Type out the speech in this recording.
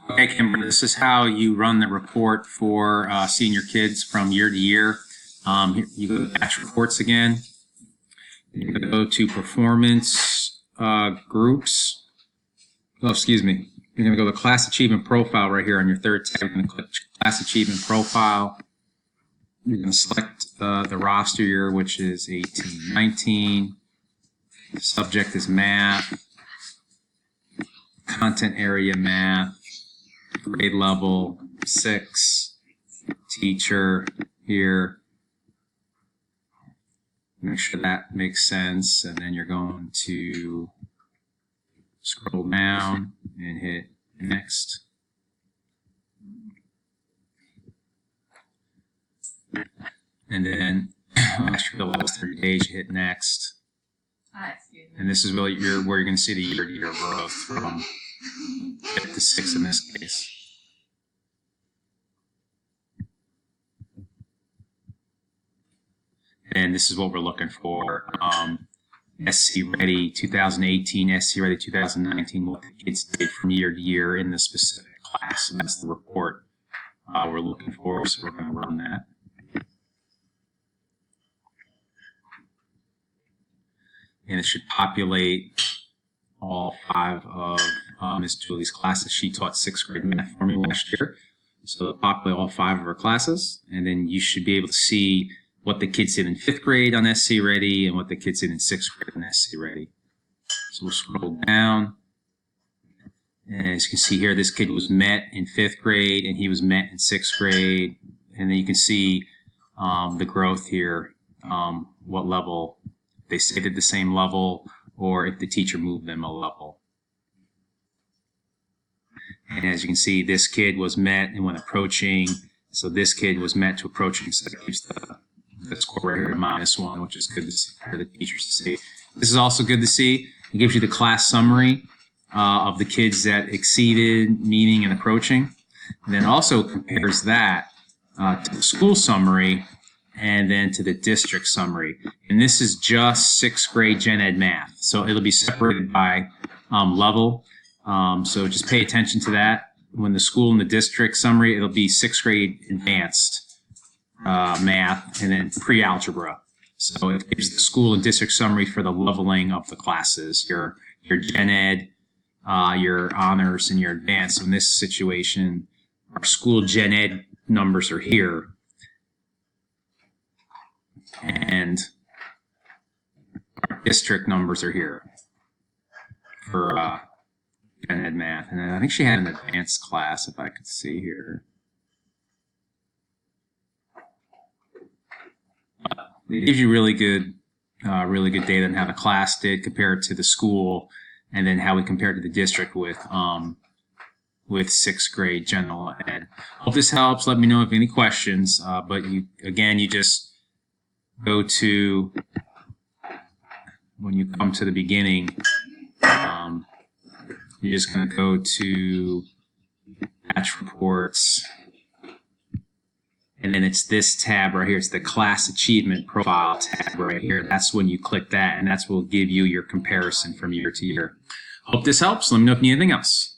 Okay, Kimber, this is how you run the report for senior kids from year to year. You go to batch reports again. You go to performance groups. Oh, excuse me. You're going to go to class achievement profile right here on your third tab. You're going to click class achievement profile. You're going to select the roster year, which is 18-19. The subject is math. Content area math. Grade level 6, teacher here. Make sure that makes sense, and then you're going to scroll down and hit next. And then after the last 30 days, you hit next. And this is where you're going to see the year-to-year growth from 5 to 6 in this case. And this is what we're looking for. SC Ready 2018, SC Ready 2019, what the kids did from year to year in the specific class. And that's the report we're looking for, so we're going to run that. And it should populate all 5 of Ms. Julie's classes. She taught 6th grade math for me last year. So it'll populate all 5 of her classes, and then you should be able to see what the kids did in 5th grade on SC Ready and what the kids did in 6th grade on SC Ready. So we'll scroll down. And as you can see here, this kid was met in 5th grade and he was met in 6th grade. And then you can see the growth here, what level they stayed at the same level, or if the teacher moved them a level. And as you can see, this kid was met and when approaching, so this kid was met to approaching, so that keeps the score right here at -1, which is good to see for the teachers to see. This is also good to see. It gives you the class summary of the kids that exceeded, meeting, and approaching. And then also compares that to the school summary and then to the district summary. And this is just 6th grade Gen Ed math. So it'll be separated by level. So just pay attention to that. When the school and the district summary, it'll be 6th grade advanced math and then pre-algebra. So it gives the school and district summary for the leveling of the classes, your Gen Ed, your honors, and your advanced. So in this situation, our school Gen Ed numbers are here. And our district numbers are here for Gen Ed math. And then I think she had an advanced class, if I could see here. It gives you really good data on how the class did compared to the school, and then how we compared to the district with 6th grade general ed. Hope this helps. Let me know if any questions. But you just go to, when you come to the beginning, you're just going to go to batch reports. And then it's this tab right here. It's the class achievement profile tab right here. That's when you click that, and that's what will give you your comparison from year to year. Hope this helps. Let me know if you need anything else.